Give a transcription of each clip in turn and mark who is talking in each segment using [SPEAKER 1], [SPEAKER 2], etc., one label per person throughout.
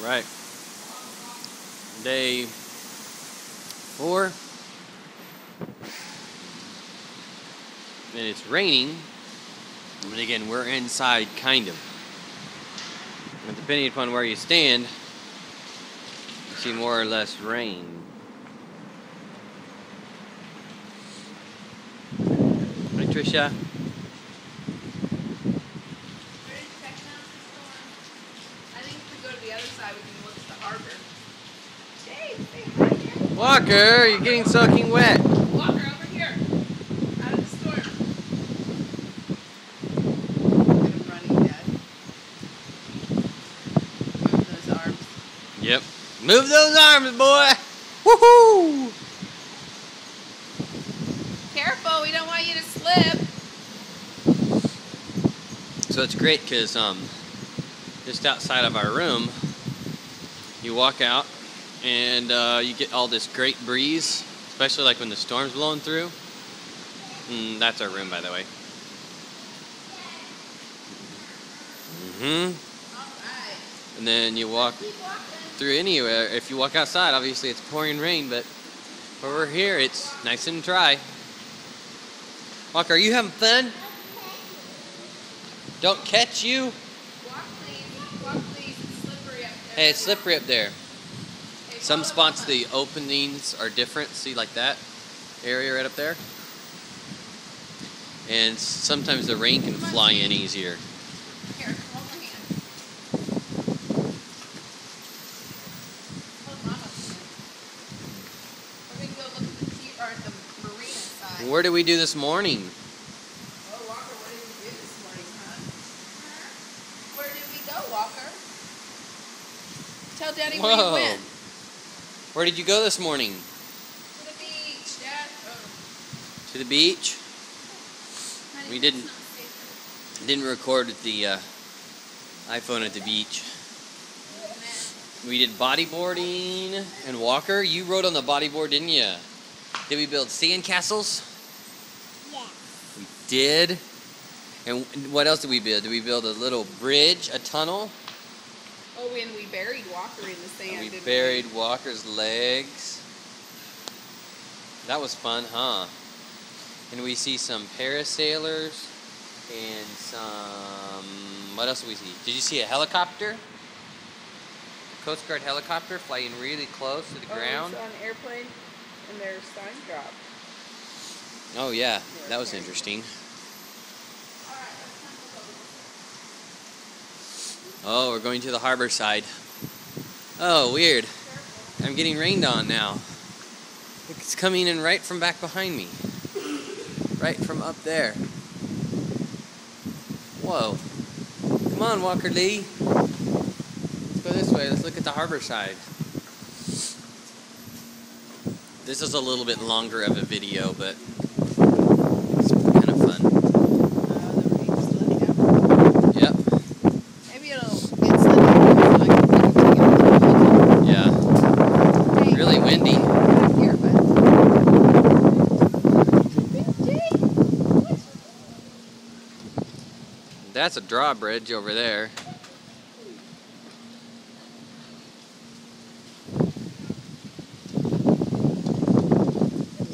[SPEAKER 1] Right. Day 4. And it's raining. But again, we're inside, kind of. And depending upon where you stand, you see more or less rain. Hi, Trisha. Walker, you're getting soaking wet.
[SPEAKER 2] Walker, over here. Out of the storm. I'm running, Dad. Move those arms.
[SPEAKER 1] Yep. Move those arms, boy. Woohoo!
[SPEAKER 2] Careful, we don't want you to slip.
[SPEAKER 1] So it's great because just outside of our room, you walk out and you get all this great breeze, especially like when the storm's blowing through. That's our room, by the way. All right. And then you walk through anywhere. If you walk outside, obviously it's pouring rain, but where we're here, it's nice and dry. Walker, are you having fun? Don't catch you.
[SPEAKER 2] Walk, please. Walk, please. It's slippery up there.
[SPEAKER 1] Hey, it's slippery up there.
[SPEAKER 2] Hey,
[SPEAKER 1] Some spots, the openings are different. See, like that area right up there? And sometimes the rain can fly in easier.
[SPEAKER 2] Here, hold my hand. Hold Mama's hand. We're going to go look at the marina side.
[SPEAKER 1] What did we do this morning?
[SPEAKER 2] Oh, Walker, what did we do this morning, huh? Where did we go, Walker? Tell Daddy where you went.
[SPEAKER 1] Where did you go this morning?
[SPEAKER 2] To the beach, Dad. Oh.
[SPEAKER 1] To the beach?
[SPEAKER 2] Honey,
[SPEAKER 1] We
[SPEAKER 2] that's not safe.
[SPEAKER 1] didn't record the iPhone at the beach. We did bodyboarding. And Walker, you rode on the bodyboard, didn't you? Did we build sand castles?
[SPEAKER 3] Yeah.
[SPEAKER 1] We did. And what else did we build? Did we build a little bridge, a tunnel?
[SPEAKER 2] Oh, and we buried Walker in the sand,
[SPEAKER 1] And we
[SPEAKER 2] didn't
[SPEAKER 1] buried Walker's legs. That was fun, huh? And we see some parasailers and some... What else did we see? Did you see a helicopter? A Coast Guard helicopter flying really close to the ground.
[SPEAKER 2] We saw an airplane and their sign dropped.
[SPEAKER 1] Oh yeah, that was interesting. Oh, we're going to the harbor side. Oh, weird. I'm getting rained on now. It's coming in right from back behind me. Right from up there. Whoa. Come on, Walker Lee. Let's go this way. Let's look at the harbor side. This is a little bit longer of a video, but it's kind of fun.
[SPEAKER 2] The rain's letting up.
[SPEAKER 1] Yep.
[SPEAKER 2] Maybe it'll get sunny so I can take it.
[SPEAKER 1] Yeah.
[SPEAKER 2] Hey,
[SPEAKER 1] Really windy.
[SPEAKER 2] get up here, bud.
[SPEAKER 1] That's a drawbridge over there.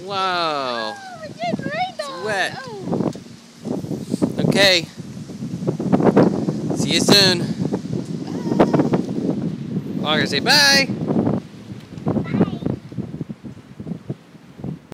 [SPEAKER 1] Wow.
[SPEAKER 3] Oh, it's getting rained on.
[SPEAKER 1] It's wet.
[SPEAKER 3] Oh.
[SPEAKER 1] Okay. See you soon. Walker, say bye.